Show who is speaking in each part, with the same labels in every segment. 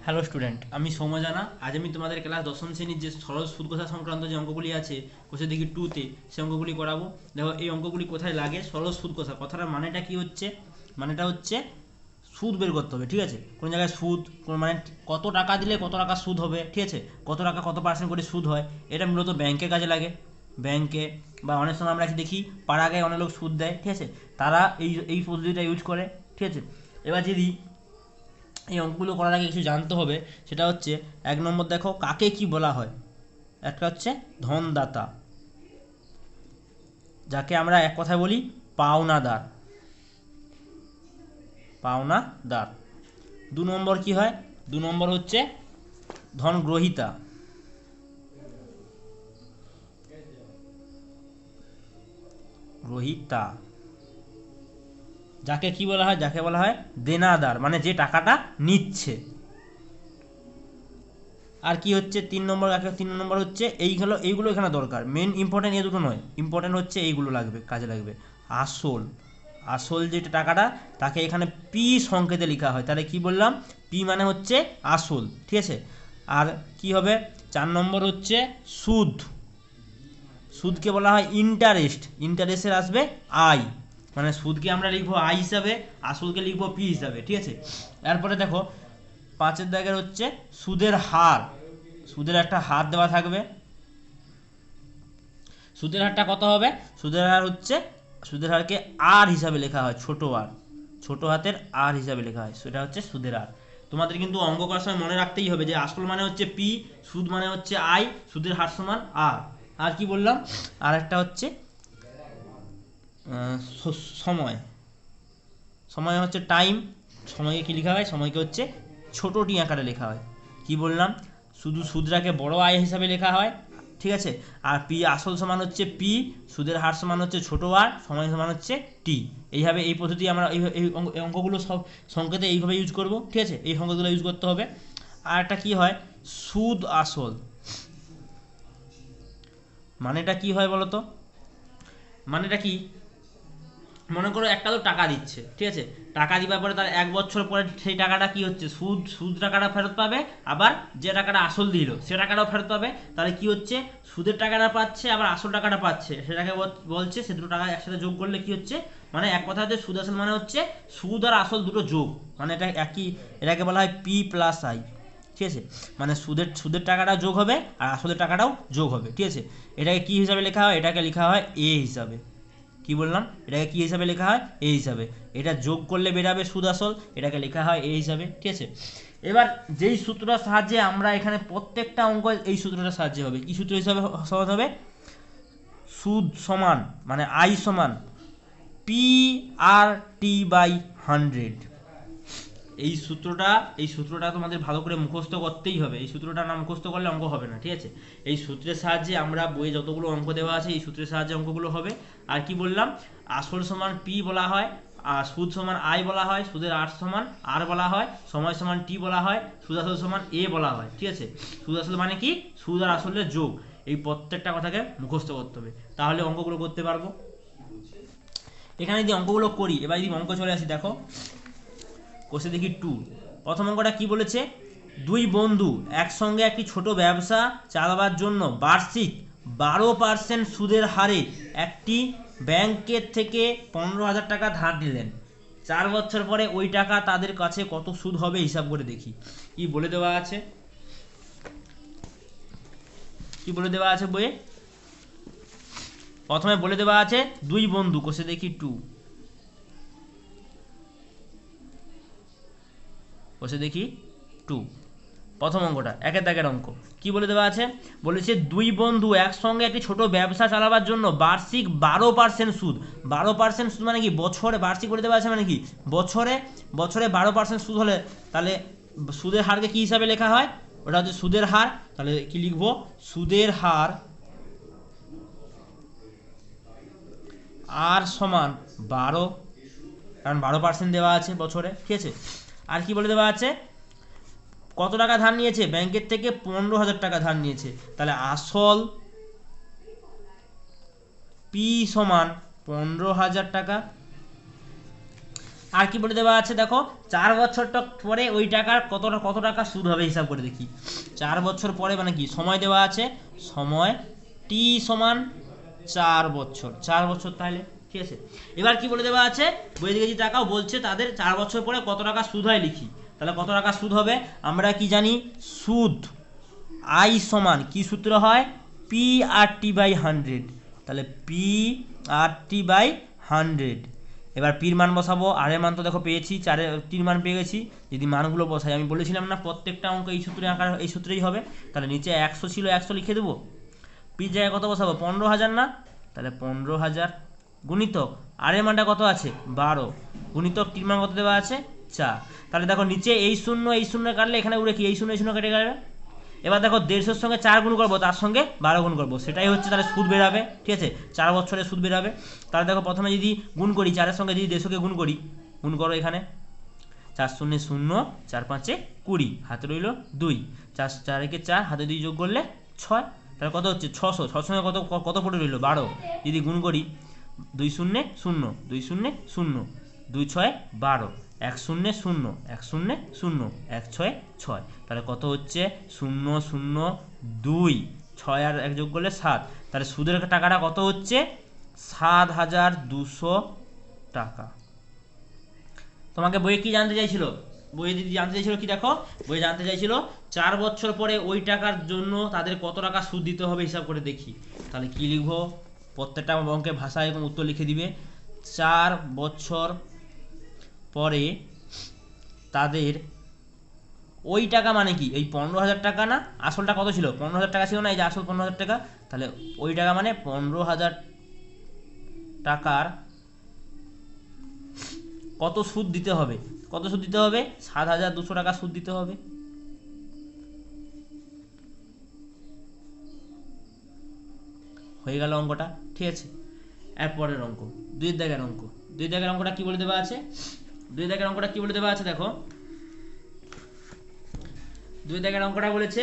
Speaker 1: Hello student, আমি সৌম্য জানা। আজ আমি তোমাদের ক্লাস দশম শ্রেণীর যে সরল সুদ কথা সংক্রান্ত যে অঙ্কগুলি আছে কোষে দেখি টুতে, সে অঙ্কগুলি করাবো। দেখো এই অঙ্কগুলি কোথায় লাগে। সরল সুদ কথা কথাটার মানেটা কি হচ্ছে, মানেটা হচ্ছে সুদ বের করতে হবে। ঠিক আছে, কোন জায়গায় সুদ, কোন মানে কত টাকা দিলে কত টাকা সুদ হবে, ঠিক আছে, কত টাকা কত পার্সেন্ট করে সুদ হয়। এটা মূলত ব্যাংকের কাজে লাগে। ব্যাংকে বা অনেক সময় আমরা দেখি পাড়াগায় অনেক লোক সুদ দেয়, ঠিক আছে, তারা এই এই পদ্ধতিটা ইউজ করে। ঠিক আছে, এবার যদি এই অঙ্কগুলো করার আগে কিছু জানতে হবে, সেটা হচ্ছে এক নম্বর দেখো কাকে কি বলা হয়। একটা হচ্ছে ধনদাতা, যাকে আমরা এক কথায় বলি পাওনাদার। পাওনাদার। দু নম্বর কি হয়, দু নম্বর হচ্ছে ধনগ্রহীতা। গ্রহীতা, যাকে কি বলা হয়, যাকে বলা হয় দেনাদার, মানে যে টাকাটা নিচ্ছে। আর কি হচ্ছে তিন নম্বর, তিন নম্বর হচ্ছে এইগুলো এখানে দরকার, মেন ইম্পর্টেন্ট এ দুটো নয়, ইম্পর্টেন্ট হচ্ছে এইগুলো লাগবে, কাজে লাগবে। আসল, আসল যে টাকাটা তাকে এখানে পি সংকেতে লেখা হয়। তাহলে কি বললাম, পি মানে হচ্ছে আসল। ঠিক আছে, আর কি হবে, চার নম্বর হচ্ছে সুদ। সুদকে বলা হয় ইন্টারেস্ট, ইন্টারেস্টের আসবে আই, মানে সুদকে আমরা লিখবো আই হিসাবে, আসলকে লিখবো পি হিসাবে। ঠিক আছে, এরপরে দেখো পাঁচের দাগের হচ্ছে সুদের হার। সুদের একটা হার দেওয়া থাকবে। সুদের হারটা কত হবে, সুদের হার হচ্ছে, সুদের হারকে আর হিসাবে লেখা হয়, ছোট আর, ছোট হাতের আর হিসাবে লেখা হয়, সেটা হচ্ছে সুদের হার। তোমাদের কিন্তু অঙ্ক করার সময় মনে রাখতেই হবে যে আসল মানে হচ্ছে পি, সুদ মানে হচ্ছে আই, সুদের হার সমান আর। আর কি বললাম, আর একটা হচ্ছে সময়। সময় হচ্ছে টাইম। সময়কে কি লেখা হয়, সময়কে হচ্ছে ছোট টি আকারে লেখা হয়। কি বললাম, শুধু সুদটাকে বড় আয় হিসাবে লেখা হয়। ঠিক আছে, আর পি আসল সমান হচ্ছে পি, সুদের হার সমান হচ্ছে ছোট আর, সময় সমান হচ্ছে টি। এইভাবে এই পদ্ধতি আমরা এই অঙ্কগুলো সব সংকেতে এইভাবে ইউজ করব। ঠিক আছে, এই সংকেতগুলো ইউজ করতে হবে। আর একটা কি হয়, সুদ আসল, মানেটা কি হয় বলো তো, মানেটা কি, মনে করো একটা তো টাকা দিচ্ছে, ঠিক আছে, টাকা দিবার পরে তার এক বছর পরে সেই টাকাটা কি হচ্ছে, সুদ, সুদ টাকাটা ফেরত পাবে, আবার যে টাকাটা আসল দিল সে টাকাটাও ফেরত পাবে। তাহলে কি হচ্ছে, সুদের টাকাটা পাচ্ছে আবার আসল টাকাটা পাচ্ছে, সেটাকে বলছে, সে দুটো টাকা একসাথে যোগ করলে কি হচ্ছে, মানে এক কথা হচ্ছে সুদ আসল মানে হচ্ছে সুদ আর আসল দুটো যোগ, মানে এটা একই, এটাকে বলা হয় পি প্লাস আই। ঠিক আছে, মানে সুদের সুদের টাকাটা যোগ হবে আর আসলের টাকাটাও যোগ হবে। ঠিক আছে, এটাকে কি হিসাবে লেখা হয়, এটাকে লেখা হয় এ হিসাবে। কি বললাম, এটাকে কি হিসাবে লেখা হয়, এ হিসাবে। এটা যোগ করলে বেরাবে সুদ আসল, এটাকে লেখা হয় এ হিসাবে। ঠিক আছে, এবার যেই সূত্রটার সাহায্যে আমরা এখানে প্রত্যেকটা অঙ্ক এই সূত্রটার সাহায্যে হবে, কি সূত্র হিসাবে সহজ হবে, সুদ সমান মানে আই সমান পি আর টি বাই 100। এই সূত্রটা তোমাদের ভালো করে মুখস্থ করতেই হবে। এই সূত্রটা না মুখস্থ করলে অঙ্ক হবে না। ঠিক আছে, এই সূত্রের সাহায্যে আমরা বইয়ে যতগুলো অঙ্ক দেওয়া আছে এই সূত্রের সাহায্যে অঙ্কগুলো হবে। আর কি বললাম, আসল সমান পি বলা হয়, আর সুদ সমান আই বলা হয়, সুদের আর সমান আর বলা হয়, সময় সমান টি বলা হয়, সুদ আসল সমান এ বলা হয়। ঠিক আছে, সুদ আসল মানে কি, সুদ আর আসলের যোগ। এই প্রত্যেকটা কথাকে মুখস্থ করতে হবে, তাহলে অঙ্কগুলো করতে পারবো। এখানে যদি অঙ্কগুলো করি, এবার যদি অঙ্ক চলে আসি, দেখো কোষে দেখি টু, প্রথম অঙ্কটা কি বলেছে, দুই বন্ধু একসঙ্গে একটি ছোট ব্যবসা চালাবার জন্য বার্ষিক 12% সুদের হারে একটি ব্যাংকের থেকে 15,000 টাকা ধার নিলেন। 4 বছর পরে ওই টাকা তাদের কাছে কত সুদ হবে হিসাব করে দেখি। কি বলে দেওয়া আছে, কি বলে দেওয়া আছে বইয়ে, প্রথমে বলে দেওয়া আছে দুই বন্ধু, কোষে দেখি টু, বসে দেখি টু, প্রথম অঙ্কটা একের দাগের অঙ্ক। কি বলে দেওয়া আছে, বলেছে দুই বন্ধু একসঙ্গে একটি ছোট ব্যবসা চালাবার জন্য বার্ষিক 12% সুদ। 12% সুদ মানে কি, বছরে, বার্ষিক বলে দেওয়া আছে মানে কি, বছরে, বছরে 12% সুদ হলে তাহলে সুদের হারকে কি হিসাবে লেখা হয়, ওটা হচ্ছে সুদের হার। তাহলে কি লিখবো, সুদের হার আর সমান 12, কারণ 12% দেওয়া আছে বছরে। ঠিক আছে, আর কি বলে দেওয়া আছে, কত টাকা ধার নিয়েছে, ব্যাংকের থেকে 15,000 টাকা ধার নিয়েছে। তাহলে আসল পি সমান 15,000 টাকা, আর কি বলে দেওয়া আছে দেখো, 4 বছর পরে ওই টাকার কত টাকা সুদ হবে হিসাব করে দেখি। 4 বছর পরে মানে কি, সময় দেওয়া আছে, সময় টি সমান 4 বছর, 4 বছর তাহলে ঠিক আছে। এবার কি বলে দেওয়া আছে, বইয়ে দিকে যে টাকাও বলছে তাদের 4 বছর পরে কত টাকা সুদ হয় লিখি। তাহলে কত টাকা সুদ হবে, আমরা কি জানি, সুদ আই সমান কি সূত্র হয়, পি আর টি বাই 100। তাহলে পি আর টি বাই 100। এবার পির মান বসাবো, আর এর মান তো দেখো পেয়েছি, টির মান পেয়ে গেছি। যদি মানগুলো বসাই, আমি বলেছিলাম না প্রত্যেকটা অঙ্ক এই সূত্রে আঁকার, এই সূত্রেই হবে। তাহলে নিচে 100 ছিল, 100 লিখে দেবো। পির জায়গায় কত বসাবো, 15,000 না, তাহলে 15,000 গুণিতক আর এর মানটা কত আছে 12, গুণিতক টির মান কত দেওয়া আছে 4। তাহলে দেখো নিচে এই শূন্য কাটলে এখানে উড়ে কি এই শূন্য কেটে গেলে। এবার দেখো 150-এর সঙ্গে 4 গুণ করবো, তার সঙ্গে 12 গুণ করবো, সেটাই হচ্ছে তাহলে সুদ বেরাবে, ঠিক আছে, 4 বছরে সুদ বেরাবে। তাহলে দেখো প্রথমে যদি গুণ করি, 4-এর সঙ্গে যদি 150-কে গুণ করি, গুণ করো এখানে 4 শূন্য 0, 4 5 20, হাতে রইল 2, 4 একে 4, হাতে 2 যোগ করলে 6, তাহলে কত হচ্ছে 600। 6 সঙ্গে কত পড়ে রইল 12, যদি গুণ করি 2 0 0, 2 0 0, 2 6 12, 1 0 0, 1 0 0, 1 6 6, তাহলে কত হচ্ছে 0 0 2, 6 আর 1 যোগ করলে 7। তাহলে সুদের টাকাটা কত হচ্ছে 7,200 টাকা। তোমাকে বইয়ে কি জানতে চাইছিল, বইয়ে দিদি জানতে চাইছিল কি, দেখো বইয়ে জানতে চাইছিল 4 বছর পরে ওই টাকার জন্য তাদের কত টাকা সুদ দিতে হবে হিসাব করে দেখি। তাহলে কি লিখবো, প্রত্যেকটা অঙ্কের ভাষা এবং উত্তর লিখে দিবে। 4 বছর পরে তাদের ওই টাকা মানে কি, এই 15,000 টাকা না, আসলটা কত ছিল 15,000 টাকা ছিল না, এই যে আসল 15,000 টাকা, তাহলে ওই টাকা মানে 15,000 টাকার কত সুদ দিতে হবে, কত সুদ দিতে হবে 7,200 টাকা সুদ দিতে হবে। হয়ে গেল অঙ্কটা, ঠিক আছে। এরপরের অঙ্ক 2 দাগের অঙ্ক, 2 দাগের অঙ্কটা কি বলে দেওয়া আছে, 2 দাগের অঙ্কটা কি বলে দেওয়া আছে দেখো, 2 দাগের অঙ্কটা বলেছে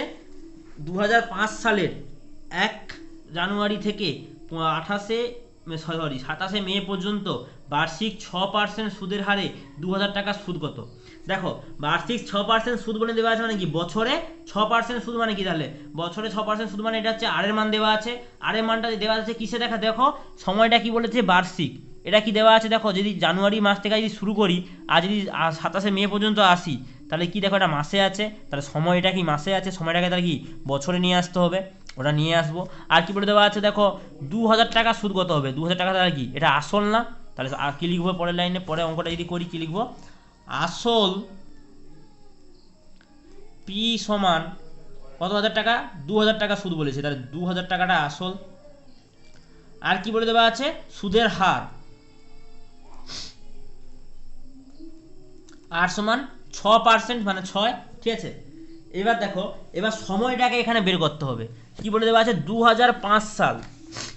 Speaker 1: 2005 সালের 1 জানুয়ারি থেকে 27 মে পর্যন্ত বার্ষিক 6% সুদের হারে 2,000 টাকা সুদ কত। দেখো বার্ষিক 6% সুদ বলে দেওয়া আছে মানে কি, বছরে 6% সুদ মানে কি, তাহলে বছরে 6% সুদ মানে এটা হচ্ছে আর এর মান দেওয়া আছে, আর এর মানটা দেওয়া আছে কিসে দেখা, দেখো সময়টা কি বলেছে বার্ষিক, এটা কি দেওয়া আছে দেখো, যদি জানুয়ারি মাস থেকে যদি শুরু করি আর যদি 27 মে পর্যন্ত আসি, তাহলে কি দেখো এটা মাসে আছে, তাহলে সময়টা কি মাসে আছে, সময়টাকে তাহলে কি বছরে নিয়ে আসতে হবে, ওটা নিয়ে আসবো। আর কি বলে দেওয়া আছে দেখো 2,000 টাকা সুদ কত হবে, 2,000 টাকা তাহলে কি এটা আসল না, তাহলে আর কি লিখবো পরের লাইনে, পরে অঙ্কটা যদি করি কি লিখবো, আসল পি সমান কত হাজার টাকা, 2,000 টাকা সুদ বলেছে, তাহলে 2,000 টাকাটা আসল। আর কি বলে দেওয়া আছে সুদের হার, আর সমান 6% মানে 6, ঠিক আছে। এবার দেখো এবার সময়টাকে এখানে বের করতে হবে, কি বলে দেওয়া আছে 2005 সাল,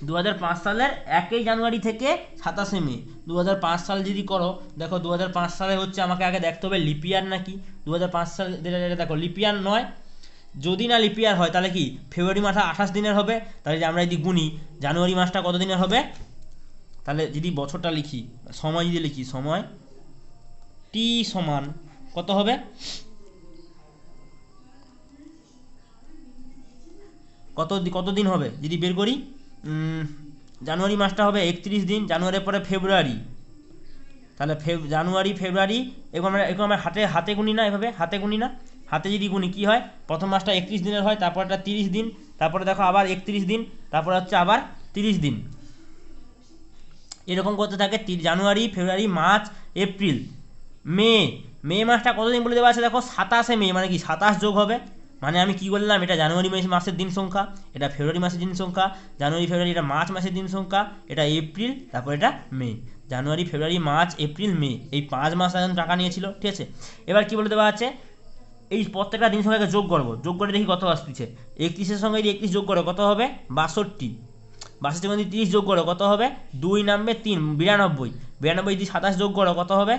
Speaker 1: 2005 সালের 1 জানুয়ারি থেকে 27 মে, 2005 সাল যদি করো, দেখো 2005 সালে হচ্ছে আমাকে আগে দেখতে হবে লিপিয়ার নাকি, 2005 সাল দেখো লিপিয়ার নয়, যদি না লিপিয়ার হয় তাহলে কি ফেব্রুয়ারি মাসটা 28 দিনের হবে, তাহলে যে আমরা যদি গুনি জানুয়ারি মাসটা কত দিনের হবে, তাহলে যদি বছরটা লিখি, সময় যদি লিখি, সময় টি সমান কত হবে, কত দিন হবে যদি বের করি, জানুয়ারি মাসটা হবে 31 দিন, জানুয়ারির পরে ফেব্রুয়ারি, তাহলে জানুয়ারি ফেব্রুয়ারি, এরকম আমরা হাতে গুনি না, এভাবে হাতে গুনি না, হাতে যদি গুনি কি হয়, প্রথম মাসটা 31 দিনের হয়, তারপরটা 30 দিন, তারপরে দেখো আবার 31 দিন, তারপরে হচ্ছে আবার 30 দিন, এরকম করতে থাকে। জানুয়ারি ফেব্রুয়ারি মার্চ এপ্রিল মে মাসটা কতদিন বলে দেওয়া আছে দেখো 27 মে, মানে কি 27 যোগ হবে, মানে আমি কি বললাম, এটা জানুয়ারি মাসের দিন সংখ্যা, এটা ফেব্রুয়ারি মাসের দিন সংখ্যা, জানুয়ারি ফেব্রুয়ারি এটা মার্চ মাসের দিন সংখ্যা, এটা এপ্রিল, তারপর এটা মে, জানুয়ারি ফেব্রুয়ারি মার্চ এপ্রিল মে, এই 5 মাস এখন টাকা নিয়েছিল, ঠিক আছে। এবার কি বলে দেওয়া আছে, এই প্রত্যেকটা দিন সংখ্যাকে যোগ করবো, যোগ করে দেখি কত আসতেছে, 31-এর সঙ্গে যদি 31 যোগ করো কত হবে 62, 62 মধ্যে 30 যোগ করো কত হবে 2 নামবে 3, 92, 92 যদি 27 যোগ করো কত হবে,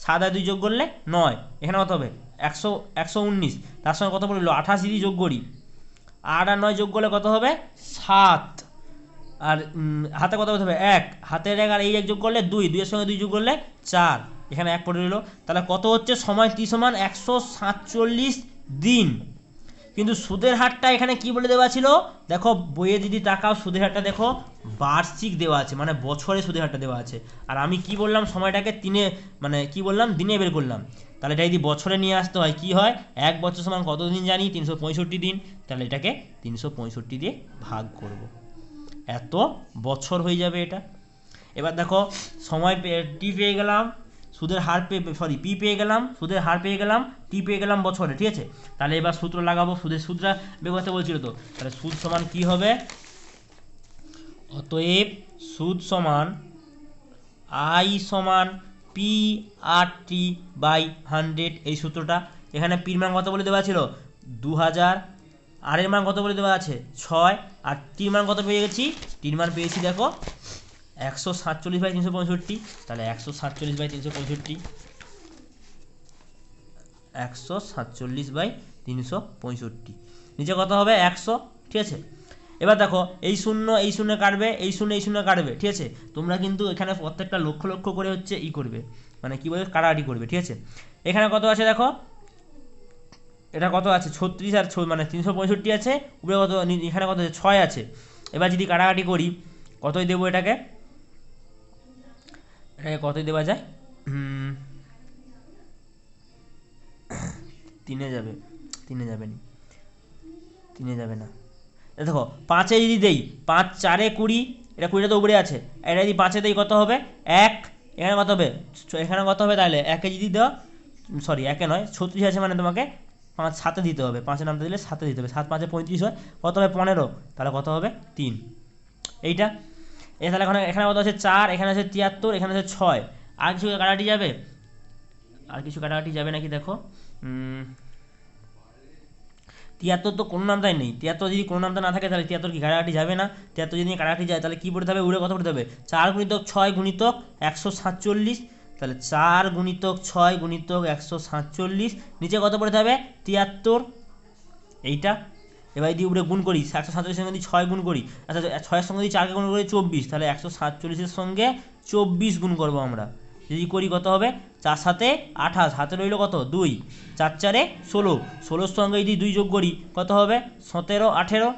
Speaker 1: 7 আর 2 যোগ করলে 9, এখানে কত হবে 119, তার সঙ্গে কত বললো 28 যদি যোগ করি, 8 আর 9 যোগ করলে কত হবে 7, আর হাতে কত হবে 1, হাতের 1 আর এই 1 যোগ করলে 2, 2 এর সঙ্গে 2 যোগ করলে 4, এখানে 1 পড়ে রইলো। তাহলে কত হচ্ছে, সময় টি সমান 147 দিন। কিন্তু সুদের হারটা এখানে কি বলে দেওয়া ছিল, দেখো বইয়ে যদি তাকাও সুদের হারটা দেখো বার্ষিক দেওয়া আছে, মানে বছরে সুদের হারটা দেওয়া আছে। আর আমি কি বললাম, সময়টাকে মানে কি বললাম, দিনে বের করলাম। তাহলে এটা যদি বছরে নিয়ে আসতে হয় কি হয়, 1 বছর সমান কত দিন জানি, 365 দিন। তাহলে এটাকে 365 দিয়ে ভাগ করব, এত বছর হয়ে যাবে এটা। এবার দেখো সময় টি পেয়ে গেলাম, সুদের হার পি পেয়ে গেলাম, সুদের হার পেয়ে গেলাম, টি পেয়ে গেলাম বছরে, ঠিক আছে। তাহলে এবার সূত্র লাগাবো, সুদটা বের করতে বলছিল তো। তাহলে সুদ সমান কি হবে, অতএব সুদ সমান আই সমান পি আর টি বাই 100, এই সূত্রটা। এখানে পির মান কত বলে দেওয়া ছিল 2000, আর এর মান কত বলে দেওয়া আছে 6, আর টির মান কত পেয়ে গেছি, টির মান পেয়েছি দেখো 147/365। তাহলে 147/365, 147/365, নিচে কত হবে 100, ঠিক আছে। এবার দেখো এই শূন্য এই শূন্য কাটবে, এই শূন্য এই শূন্য কাটবে, ঠিক আছে। তোমরা কিন্তু এখানে প্রত্যেকটা লক্ষ্য লক্ষ্য করে হচ্ছে ই করবে, মানে কি বলে কাটাকাটি করবে, ঠিক আছে। এখানে কত আছে দেখো, এটা কত আছে 36 আর মানে 365 আছে, উপরে কত, এখানে কত আছে 6 আছে। এবার যদি কাটাকাটি করি কতই দেবো এটাকে কতই দেওয়া যায়, 3-এ যাবে, 3-এ যাবে না, 3-এ যাবে না। দেখো 5-এ যদি দেই, 5 4-এ 20, এটা 20টা তো উপরে আছে, এটা যদি 5-এ দেই কত হবে 1, এখানে কত হবে, এখানে কত হবে, তাহলে 1-এ যদি দাও, সরি 1-এ নয় 36 আছে, মানে তোমাকে 5 7-এ দিতে হবে, 5-এর নামটা দিলে 7-এ দিতে হবে, 7 5-এ 35 হয়, কত হবে 15, তাহলে কত হবে 3, এইটা। তাহলে এখানে কত আছে 4, এখানে আছে 73, এখানে আছে 6, আর কিছু কাটাকাটি যাবে, আর কিছু কাটাকাটি যাবে নাকি দেখো, 73 তো কোনো নামটাই নেই, 73 যদি কোনো নামটা না থাকে তাহলে 73 কি কাটাকাটি যাবে না, 73 যদি কাটাকাটি যায় তাহলে কী পড়তে হবে, উড়ে কত পড়তে হবে 4 গুণিতক 6 গুণিতক 147, তাহলে 4 গুণিতক 6 গুণিতক 147, নিচে কত পড়তে হবে 73, এইটা। এবার যদি উপরে গুণ করি 147-এর সঙ্গে যদি 6 গুণ করি, আচ্ছা 6-এর সঙ্গে যদি 4কে গুণ করি 24, তাহলে 147-এর সঙ্গে 24 গুণ করবো আমরা, যদি করি কত হবে 4 7 28, হাতে রইল কত 2, 4 4 16, 16-এর সঙ্গে যদি 2 যোগ করি কত হবে 17 18,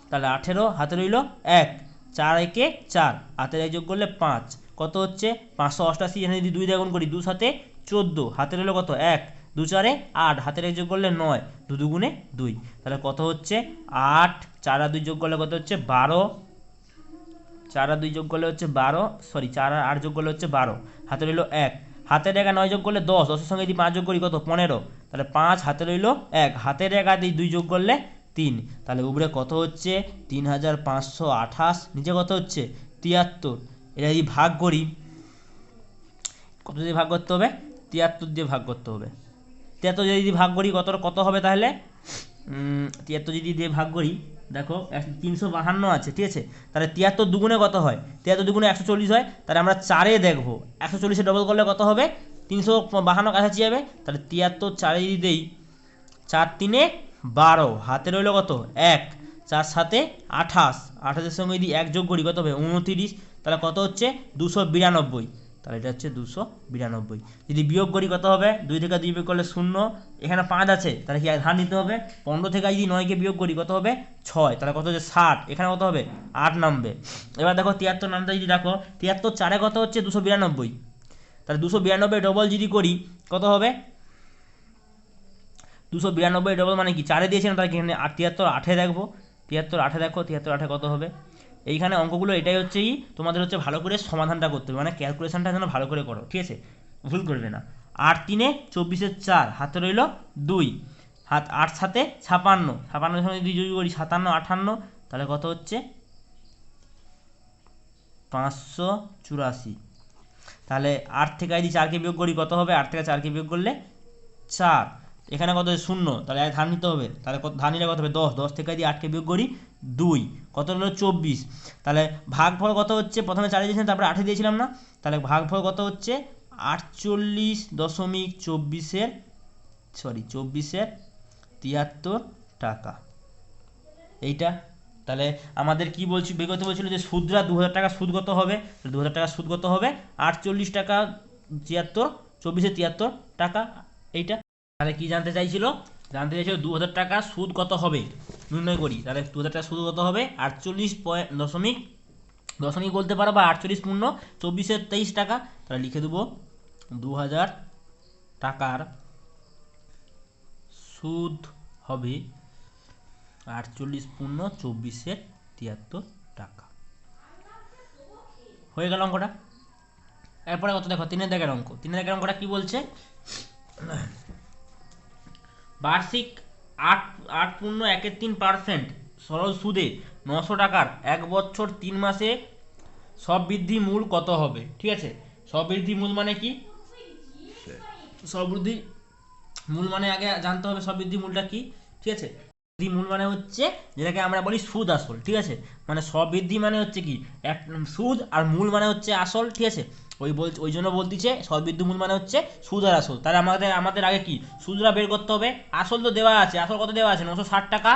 Speaker 1: তাহলে 18 হাতে রইল 1, 4 1 4, হাতে 1 যোগ করলে 5, কত হচ্ছে 588। এখানে যদি 2 দিয়ে গুণ করি 2 7 14, হাতে রইল কত 1, 2 4 8, হাতের 1 যোগ করলে 9, 2 2 গুণে 2, তাহলে কত হচ্ছে 8, 4 আর 2 যোগ করলে কত হচ্ছে 12, 4 আর 2 যোগ করলে হচ্ছে 12, সরি 4 আর 8 যোগ করলে হচ্ছে 12, হাতে রইল 1, হাতের 1 আর 9 যোগ করলে 10, 10-এর সঙ্গে যদি 5 যোগ করি কত 15, তাহলে 5, হাতে রইল 1, হাতের 1 আর 2 যোগ করলে 3, তাহলে উপরে কত হচ্ছে 3528, নিচে কত হচ্ছে 73। এটা যদি ভাগ করি, কত দিয়ে ভাগ করতে হবে 73 দিয়ে ভাগ করতে হবে, 73 যদি ভাগ করি কত হবে, তাহলে 73 যদি দিয়ে ভাগ করি দেখো 352 আছে, ঠিক আছে। তাহলে 73 দুগুণে কত হয়, 73 দুগুণে 140 হয়, তাহলে আমরা 4-এ দেখবো 140-এ ডবল করলে কত হবে 352 কাছাকাছি যাবে, তাহলে 73 4-এ যদি দেই 4 3 12, হাতে রইল কত 1, 4 7 28, 28-এর সঙ্গে যদি 1 যোগ করি কত হবে 29, তাহলে কত হচ্ছে 292, তাহলে এটা হচ্ছে 292। যদি বিয়োগ করি কত হবে, 2 থেকে 2 বিয়োগ করলে 0, এখানে 5 আছে, তাহলে কি ধার নিতে হবে, 15 থেকে যদি 9-কে বিয়োগ করি কত হবে 6, তাহলে কত হচ্ছে 60, এখানে কত হবে 8 নামবে। এবার দেখো 73 নামটা যদি দেখো 73 4-এ কত হচ্ছে 292, তাহলে 292 ডবল যদি করি কত হবে 292 ডবল মানে কি 4-এ দিয়েছিলাম, তাহলে এখানে 73 8-এ দেখবো, 73 8-এ দেখো 73 8-এ কত হবে। এইখানে অঙ্কগুলো এটাই হচ্ছে তোমাদের হচ্ছে ভালো করে সমাধানটা করতে হবে, মানে ক্যালকুলেশনটা যেন ভালো করে করো, ঠিক আছে, ভুল করবে না। 8 3 24, 4 হাতে রইল 2, হাত 8 7 56, 56-এর সঙ্গে যদি যোগ করি 57 58, তাহলে কত হচ্ছে 584, তাহলে 8 থেকে যদি 4-কে বিয়োগ করি কত হবে, 8 থেকে 4-কে বিয়োগ করলে 4, এখানে কত 0, তাহলে ধার নিতে হবে, তাহলে ধার নিলে কত হবে 10, 10 থেকে যদি 8-কে বিয়োগ করি 2, কত হলো 24, তাহলে ভাগফল কত হচ্ছে, প্রথমে 4-এ দিয়েছিলাম তারপরে 8-এ দিয়েছিলাম না, তাহলে ভাগফল কত হচ্ছে 48.73 টাকা, এইটা। তাহলে আমাদের কি বলছি, বের করতে বলছিল যে সুদরা 2000 টাকা সুদ কত হবে, 2000 টাকা সুদ কত হবে 48 টাকা 73 2473 টাকা। এইটা তাহলে কি জানতে চাইছিল? জানতে চাইছিল 2000 টাকা সুদ কত হবে নির্ণয় করি। তাহলে 2000 টাকা সুদ কত হবে? 48 দশমিক দশমিক বলতে পারো, বা 48 পূর্ণ 2423 টাকা। তাহলে লিখে দেবো 2000 টাকার সুদ হবে 48 পূর্ণ 2473 টাকা। হয়ে গেল অঙ্কটা। এরপরে কত দেখো, 3 দাগের অঙ্ক। 3 দাগের অঙ্কটা কি বলছে? বার্ষিক 8.13% সরল সুদে 900 টাকার 1 বছর 3 মাসে সববৃদ্ধি মূল কত হবে? ঠিক আছে, সববৃদ্ধি মূল মানে কি? সববৃদ্ধি মূল মানে আগে জানতে হবে সববৃদ্ধি মূলটা কি। ঠিক আছে, বৃদ্ধি মূল মানে হচ্ছে যেটাকে আমরা বলি সুদ আসল। ঠিক আছে, মানে সববৃদ্ধি মানে হচ্ছে কি এক সুদ, আর মূল মানে হচ্ছে আসল। ঠিক আছে, ওই জন্য বলতেছে সববৃদ্ধি মূল মানে হচ্ছে সুদ আর আসল। তাহলে আমাদের আগে কি সুদরা বের করতে হবে। আসল তো দেওয়া আছে, আসল কত দেওয়া আছে? 960 টাকা।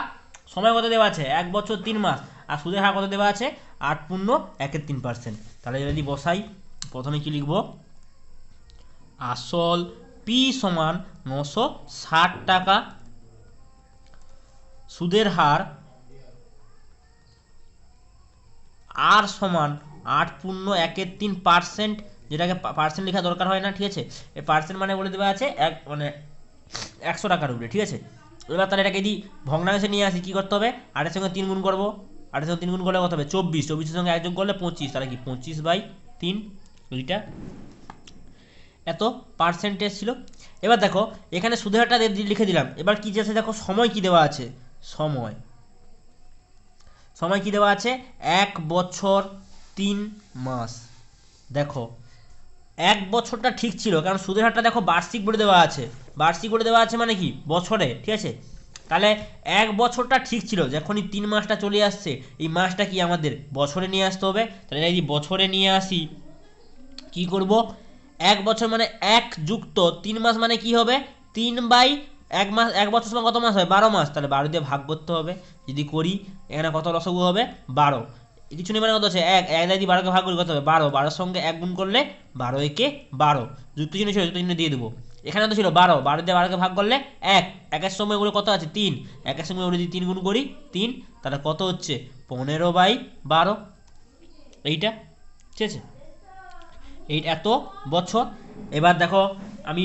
Speaker 1: সময় কত দেওয়া আছে? 1 বছর 3 মাস। আর সুদের হার কত দেওয়া আছে? 8.13%। তাহলে যদি বসাই, প্রথমে কি লিখব? আসল পি সমান 960 টাকা, সুদের হার আর সমান 8.13%, যেটাকে পার্সেন্ট লেখা দরকার হয় না। ঠিক আছে, এই পার্সেন্ট মানে বলে দেওয়া আছে মানে 100 টাকার উপরে। ঠিক আছে, এবার তাহলে এটাকে যদি ভগ্নাংশে নিয়ে আসি, কি করতে হবে? 8-এর সঙ্গে 3 গুণ করবো। 8-এর সঙ্গে 3 গুণ করলে কত হবে? 24। 24-এর সঙ্গে 1 যোগ করলে 25। তাহলে কি 25/3 ওইটা এত পার্সেন্টেজ ছিল। এবার দেখো এখানে সুদের হারটা লিখে দিলাম। এবার কি আছে দেখো, সময় কি দেওয়া আছে? সময় কি দেওয়া আছে? 1 বছর 3 মাস। দেখো 1 বছরটা ঠিক ছিল, কারণ সুদের হারটা দেখো বার্ষিক বলে দেওয়া আছে। বার্ষিক বলে দেওয়া আছে মানে কি বছরে। ঠিক আছে, তাহলে 1 বছরটা ঠিক ছিল। যখনই 3 মাসটা চলে আসছে, এই মাসটা কি আমাদের বছরে নিয়ে আসতে হবে। তাহলে যদি বছরে নিয়ে আসি, কি করব? 1 বছর মানে 1 যুক্ত 3 মাস মানে কি হবে? 3/1 মাস। 1 বছর সময় কত মাস হয়? 12 মাস। তাহলে 12 দিয়ে ভাগ করতে হবে। যদি করি, এখানে কত লসাগু হবে? 12। কিছু নেই মানে কত আছে? 1 দিয়ে 12কে ভাগ করে কত হবে? 12। 12-এর সঙ্গে 1 গুণ করলে 12 একে 12। যুক্ত চিহ্ন ছিল, যুক্ত চিহ্ন দিয়ে দেবো। এখানে তো ছিল 12। 12 দিয়ে 12কে ভাগ করলে 1। 1-এর সঙ্গে ওগুলো কত আছে? 3। 1-এর সঙ্গে ওগুলো যদি 3 গুণ করি 3, তাহলে কত হচ্ছে? 15/12। এইটা ঠিক আছে, এই এত বছর। এবার দেখো আমি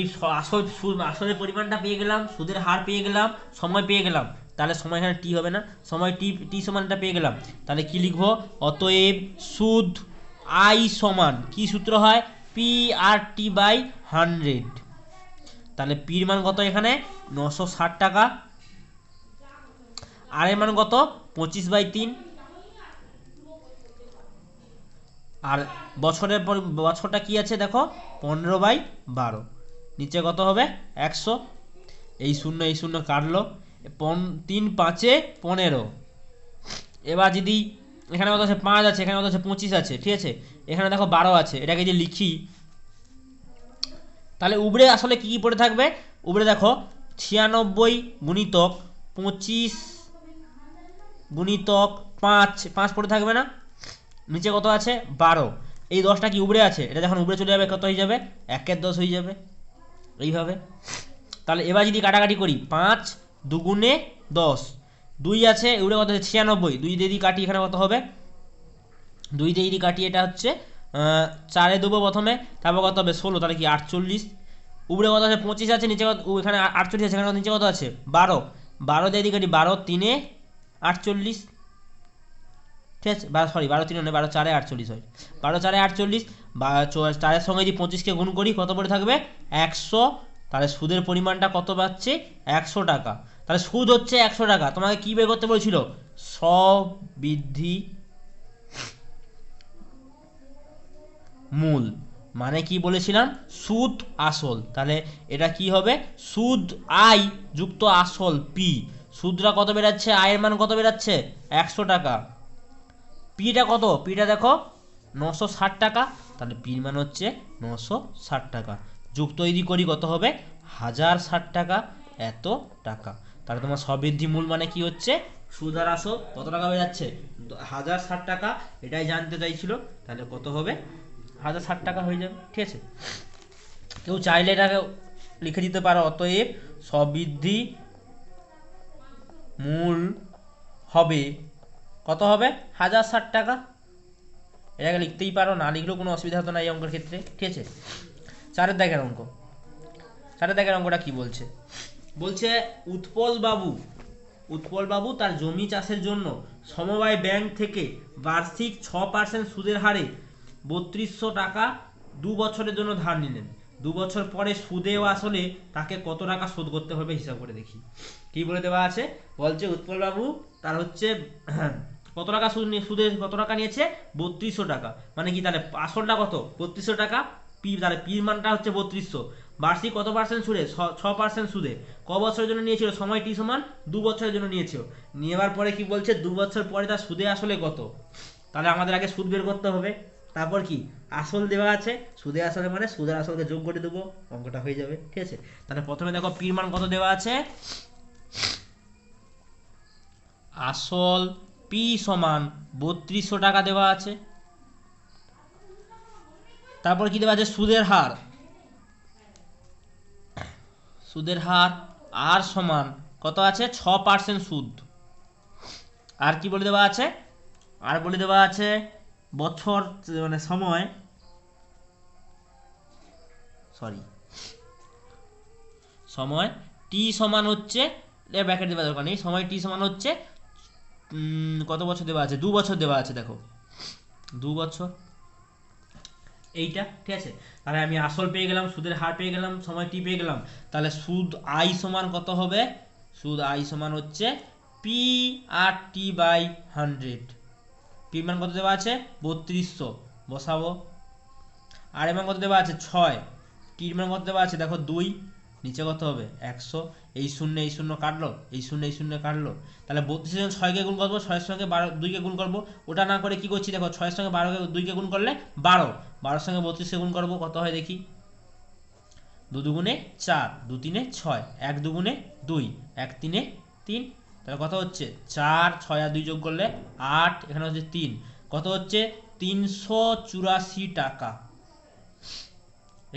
Speaker 1: আসলের পরিমাণটা পেয়ে গেলাম, সুদের হার পেয়ে গেলাম, সময় পেয়ে গেলাম। তাহলে সময় এখানে টি হবে না, সময় টি সমানটা পেয়ে গেলাম। তাহলে কি লিখবো? অতএব সুদ আই সমান কি সূত্র হয়? PRT/100। তাহলে পির মান কত এখানে? 960 টাকা। আর এর মান কত? 25/3। আর বছরটা কি আছে দেখো? 15/12। নিচে কত হবে? 100। এই শূন্য কাটলো। 3 5 15। এবার যদি এখানে কত আছে? 5 আছে, এখানে কত আছে? 25 আছে। ঠিক আছে, এখানে দেখো 12 আছে। এটাকে যদি লিখি, তাহলে উপরে আসলে কি পড়ে থাকবে? উপরে দেখো 96 গুণিতক 25 গুণিতক 5 পড়ে থাকবে না? নিচে কত আছে? 12। এই 10টা কি উপরে আছে? এটা যখন উপরে চলে যাবে কত হয়ে যাবে? 1-এর 10 হয়ে যাবে। এইভাবে তাহলে এবার যদি কাটাকাটি করি, 5 দুগুণে 10, 2 আছে উপরে কত আছে? 96। 2 দিয়ে যদি কাটি, এখানে কত হবে? 2 দিয়ে যদি কাটি, এটা হচ্ছে 4-এ দেবো প্রথমে, তারপর কত হবে? 16। তাহলে কি 48। উপরে কত আছে? 25 আছে, নিচে কত? এখানে 48 আছে, এখানে নিচে কত আছে? 12। 12 দিয়ে যদি কাটি, 12 3-এ 48। ঠিক আছে, 12 3 নয়, 12 4-এ 48 হয়। 12 4-এ 48, 4-এর সঙ্গে যদি 25কে গুণ করি, কত পড়ে থাকবে? 100। তাহলে সুদের পরিমাণটা কত পাচ্ছে? 100 টাকা। তাহলে সুদ হচ্ছে 100 টাকা। তোমাকে কি বের করতে বলেছিল? সববৃদ্ধি মূল মানে কি বলেছিলাম? সুদ আসল। তাহলে এটা কি হবে? সুদ আই যুক্ত আসল পি। সুদরা কত বেরাচ্ছে? আয়ের মান কত বেরাচ্ছে? 100 টাকা। পিটা কত? পিটা দেখো 960 টাকা। তাহলে পির মান হচ্ছে 960 টাকা। যুক্ত যদি করি কত হবে? 1060 টাকা। এত টাকা। তাহলে তোমার সবৃদ্ধি মূল মানে কি হচ্ছে? সুদ আর আসল কত টাকা বেরাচ্ছে? 1060 টাকা। এটাই জানতে চাইছিল। তাহলে কত হবে? 1060 টাকা হয়ে যাবে। ঠিক আছে, কেউ চাইলে এটাকে লিখে দিতে পারো, অতএব সবৃদ্ধি মূল হবে কত হবে 1060 টাকা। এটাকে লিখতেই পারো, না লিখলেও কোনো অসুবিধা হতো না এই অঙ্কের ক্ষেত্রে, ঠিক আছে। 4 দাগের অঙ্ক, 4 দাগের অঙ্কটা কি বলছে? বলছে উৎপল বাবু তার জমি চাষের জন্য সমবায় ব্যাংক থেকে বার্ষিক 6% সুদের হারে 3200 টাকা 2 বছরের জন্য ধার নিলেন। 2 বছর পরে সুদে ও আসলে তাকে কত টাকা শোধ করতে হবে হিসাব করে দেখি। কি বলে দেওয়া আছে? বলছে উৎপল বাবু তার হচ্ছে কত টাকা সুদে কত টাকা নিয়েছে 3200 টাকা, মানে কি তাহলে আসলটা কত 3200 টাকা, তাহলে পির মানটা হচ্ছে 3200, বার্ষিক কত পার্সেন্ট সুদে 6% সুদে, ক বছরের জন্য নিয়েছিল, সময় টি সমান 2 বছরের জন্য নিয়েছিল। নেওয়ার পরে কি বলছে 2 বছর পরে তার সুদে আসলে কত, তাহলে আমাদের আগে সুদ বের করতে হবে, তারপর কি আসল দেওয়া আছে, সুদে আসলে মানে সুদের আসলকে যোগ করে দেবো, অঙ্কটা হয়ে যাবে, ঠিক আছে। তাহলে প্রথমে দেখো পির মান কত দেওয়া আছে, আসল পি সমান 3200 টাকা দেওয়া আছে। তারপর কি দেওয়া আছে সুদের হার, আর সমান কত আছে 6% সুদ। আর কি বলে দেওয়া আছে, আর বলে দেওয়া আছে বছর মানে সময় টি সমান হচ্ছে, ব্র্যাকেট দেওয়া দরকার নেই, সময় টি সমান হচ্ছে কত বছর দেওয়া আছে 2 বছর দেওয়া আছে, দেখো 2 বছর, এইটা ঠিক আছে। তাহলে আমি আসল পেয়ে গেলাম, সুদের হার পেয়ে গেলাম, সময় টি পেয়ে গেলাম, তাহলে সুদ আই সমান কত হবে, সুদ আই সমান হচ্ছে P R T by 100। P মান কত দেওয়া আছে 3200 বসাবো, আর এর মান কত দেওয়া আছে 6, টির মান কত দেওয়া আছে দেখো 2, নিচে কত হবে 100, এই শূন্য কাটলো, এই শূন্য কাটলো, তাহলে 32 এর সঙ্গে 6 কে গুণ করবো, 6 এর সঙ্গে 2 কে গুণ করবো, ওটা না করে কি করছি দেখো 6 এর সঙ্গে 2 কে গুণ করলে 12, 12 এর সঙ্গে 32 কে গুণ করবো, কত হয় দেখি 2 দুগুণে 4, 2 তিনে 6, 1 দুগুণে 2, 1 তিনে 3, তাহলে কত হচ্ছে 4, 6 আর 2 যোগ করলে 8, এখানে হচ্ছে 3, কত হচ্ছে 384 টাকা।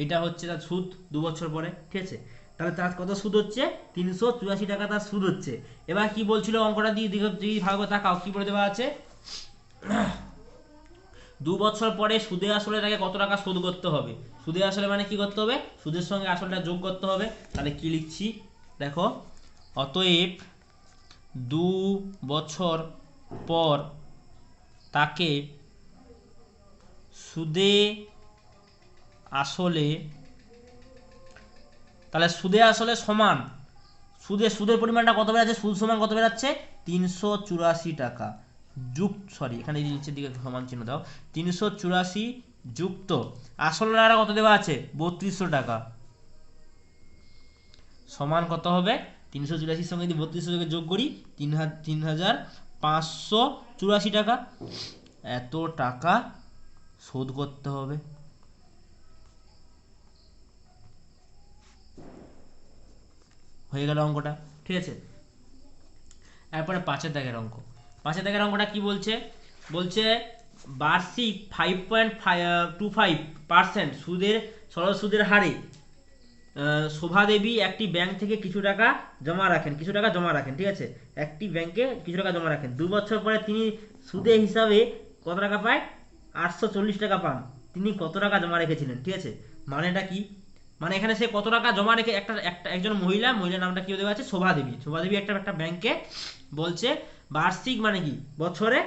Speaker 1: এইটা হচ্ছে তার সুদ 2 বছর পরে, ঠিক আছে। তাহলে তার কত সুদ হচ্ছে 384 টাকা তার সুদ হচ্ছে। এবার কি বলছিল অঙ্কটা দিয়ে যদি ভালো করে তাকাও কি বলে দেওয়া আছে, 2 বছর পরে সুদে আসলে তাকে কত টাকা শোধ করতে হবে, সুদে আসলে মানে কি করতে হবে, সুদের সঙ্গে আসলটা যোগ করতে হবে। তাহলে কি লিখছি দেখো, অতএব 2 বছর পর তাকে সুদে আসলে, তাহলে সুদে আসলে সমান, সুদের পরিমাণটা কত বেড়াচ্ছে, সুদ সমান কত বেড়াচ্ছে 384 টাকা এখানে নিচের দিকে সমান চিহ্ন দাও, 384 যুক্ত আসল টাকা কত দেওয়া আছে 3200 টাকা সমান কত হবে 384 সঙ্গে যদি 3200 যোগ করি 3584 টাকা, এত টাকা শোধ করতে হবে। হয়ে গেল অঙ্কটা, ঠিক আছে। এরপরে 5 দাগের অঙ্ক, 5 দাগের অঙ্কটা কি বলছে, বলছে বার্ষিক 5.25% সরল সুদের হারে শোভা দেবী একটি ব্যাংক থেকে কিছু টাকা জমা রাখেন, ঠিক আছে, একটি ব্যাংকে কিছু টাকা জমা রাখেন, 2 বছর পরে তিনি সুদে হিসাবে কত টাকা পায় 840 টাকা পান, তিনি কত টাকা জমা রেখেছিলেন, ঠিক আছে। মানেটা কি, মানে এখানে সে কত টাকা জমা রেখে একজন মহিলার নামটা কি দেওয়া আছে শোভা দেবী একটা ব্যাংকে বলছে বার্ষিক মানে কি বছরে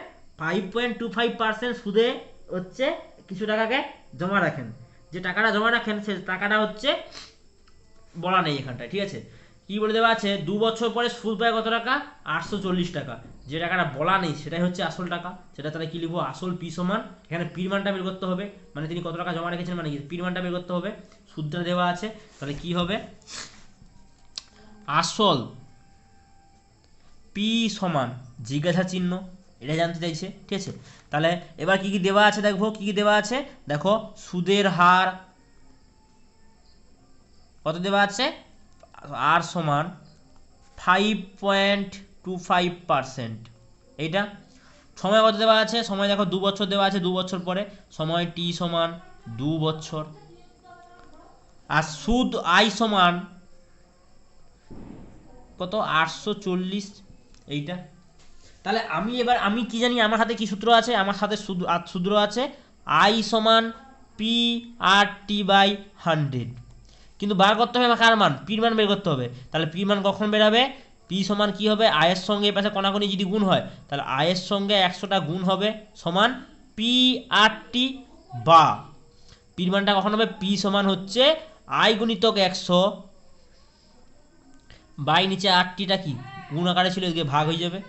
Speaker 1: 5.25% সুদে হচ্ছে কিছু টাকাকে জমা রাখেন, যে টাকাটা জমা রাখেন সে টাকাটা হচ্ছে বলা নেই এখানটায়, ঠিক আছে। কি বলে দেওয়া আছে 2 বছর পরে সুদ পায় কত টাকা 840 টাকা, যে টাকাটা বলা নেই সেটাই হচ্ছে আসল টাকা, সেটা তাহলে কি লিখবো আসল পি সমান, এখানে পির মানটা বের করতে হবে, মানে তিনি কত টাকা জমা রেখেছেন মানে কি পির মানটা বের করতে হবে, সুদটা দেওয়া আছে, তাহলে কি হবে আসল পি সমান জিজ্ঞাসা চিহ্ন, এটা জানতে চাইছে, ঠিক আছে। তাহলে এবার কি কি দেওয়া আছে দেখো, কি কি দেওয়া আছে দেখো, সুদের হার কত দেওয়া আছে, আর সমান 5.25%, এইটা সময় কত দেওয়া আছে, সময় দেখো 2 বছর দেওয়া আছে, 2 বছর পরে সময় টি সমান 2 বছর, আর সুদ আয় সমান কত 840, এইটা। তাহলে আমি কি জানি, আমার হাতে কি সূত্র আছে, আমার সাথে সূত্র আছে আই সমান পি আর টি বাই 100, কিন্তু বার করতে হবে আমাকে কার মান, পির মান বের করতে হবে। তাহলে পি মান কখন বেরাবে, পি সমান কি হবে, আয়ের সঙ্গে এই পাশে কোনাকুনি যদি গুণ হয়, তাহলে আয়ের সঙ্গে 100টা গুণ হবে সমান পি আর টি, বা পির মানটা কখন হবে, পি সমান হচ্ছে আই গুণিতক 100 বাই নিচে আর টিটা কি গুণ আকারে ছিল, এদিকে ভাগ হয়ে যাবে।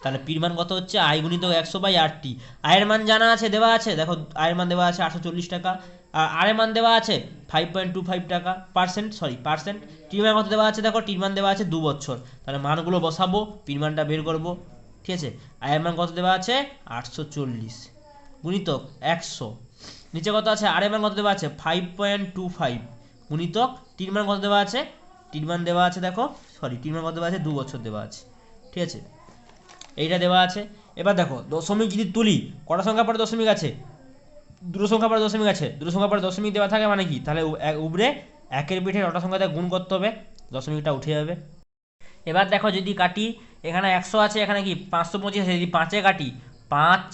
Speaker 1: তাহলে পির মান কত হচ্ছে আই গুণিতক 100 বাই আর টি। আয়ের মান জানা আছে, দেওয়া আছে, দেখো আয়ের মান দেওয়া আছে 840 টাকা, আর আরের মান দেওয়া আছে 5.25 টাকা পার্সেন্ট। টির মান কত দেওয়া আছে, দেখো টির মান দেওয়া আছে 2 বছর। তাহলে মানগুলো বসাবো, পির মানটা বের করবো, ঠিক আছে। আয়ের মান কত দেওয়া আছে 840 গুণিতক 100, নিচে কত আছে আরের মান কত দেওয়া আছে 5.25 গুণিতক টির মান কত দেওয়া আছে, টির মান দেওয়া আছে দেখো, টির মান কত দেওয়া আছে 2 বছর দেওয়া আছে, ঠিক আছে, এইটা দেওয়া আছে। এবার দেখো দশমিক যদি তুলি, কটা সংখ্যা পরে দশমিক আছে, দুটো সংখ্যা পরে দশমিক আছে, দুটো সংখ্যা পরে দশমিক দেওয়া থাকে মানে কি, তাহলে উপরে একের পিঠে নটা সংখ্যা দিয়ে গুণ করতে হবে, দশমিকটা উঠে যাবে। এবার দেখো যদি কাটি, এখানে 100 আছে, এখানে কি 525 আছে, যদি 5-এ কাটি 5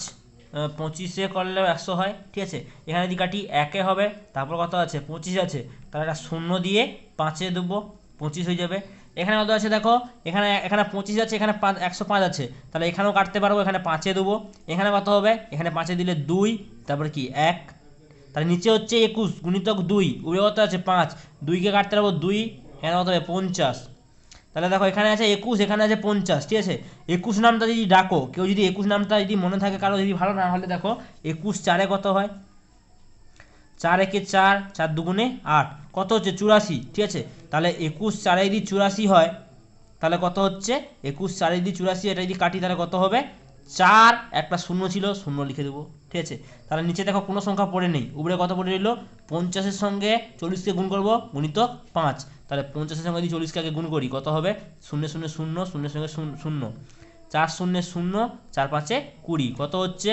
Speaker 1: 25-এ করলেও 100 হয়, ঠিক আছে। এখানে যদি কাটি 1-এ হবে, তারপর কত আছে 25 আছে, তাহলে একটা শূন্য দিয়ে 5-এ দেবো, 25 হয়ে যাবে। এখানে কত আছে দেখো, এখানে 25 আছে, এখানে 105 আছে, তাহলে এখানেও কাটতে পারবো, এখানে 5-এ দেবো। এখানে কত হবে, এখানে 5-এ দিলে 2, তারপরে কি 1, তাহলে নিচে হচ্ছে 21 গুণিতক 2, উপরে কত আছে 5, 2কে কাটতে পারবো 2, এখানে কত হবে 50। তাহলে দেখো এখানে আছে 21, এখানে আছে 50, ঠিক আছে। 21 নামটা যদি ডাকো, কেউ যদি 21 নামটা যদি মনে থাকে কারো, যদি ভালো না হলে দেখো 21 4-এ কত হয়, 4-একে 4, 4 দুগুণে 8, কত হচ্ছে 84, ঠিক আছে। তাহলে 21 4-এ যদি 84 হয়, তাহলে কত হচ্ছে 21 4-এ যদি 84, এটা যদি কাটি তাহলে কত হবে 4, একটা শূন্য ছিল, শূন্য লিখে দেবো, ঠিক আছে। তাহলে নিচে দেখো কোনো সংখ্যা পড়ে নেই, উপরে কত পড়ে রইলো 50-এর সঙ্গে 40-কে গুণ করবো গুণিতক 5, তাহলে 50-এর সঙ্গে যদি 40-কে আগে গুণ করি কত হবে 0 0 0 0 সঙ্গে 0, 4 0 0, 4 5-এ 20, কত হচ্ছে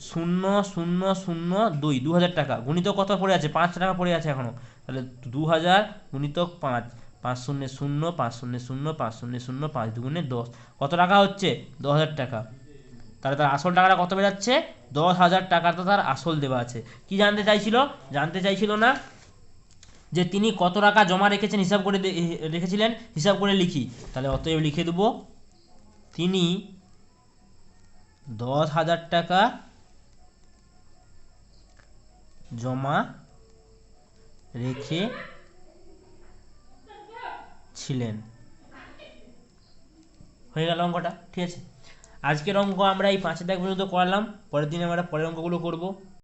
Speaker 1: 0 0 0 2, 2000 টাকা গুণিতক কত পড়ে আছে 5 টাকা পড়ে আছে এখনো, তাহলে 2000 গুণিতক 5, 5 0 0 5 0 0 5 0 0 5 দুগুণে 10, কত টাকা হচ্ছে 10,000 টাকা। তাহলে তার আসল টাকাটা কত বেরাচ্ছে 10,000 টাকা, তো তার আসল দেওয়া আছে। কি জানতে চাইছিল না যে তিনি কত টাকা জমা রেখেছেন, রেখেছিলেন, হিসাব করে লিখি। তাহলে অতএব লিখে দেবো তিনি 10,000 টাকা জমা রেখেছিলেন, হয়ে গেল অঙ্কটা, ঠিক আছে। আজকের অঙ্ক আমরা এই 5 দাগ পর্যন্ত করালাম, পরের দিনে আমরা পরের অঙ্কগুলো করব।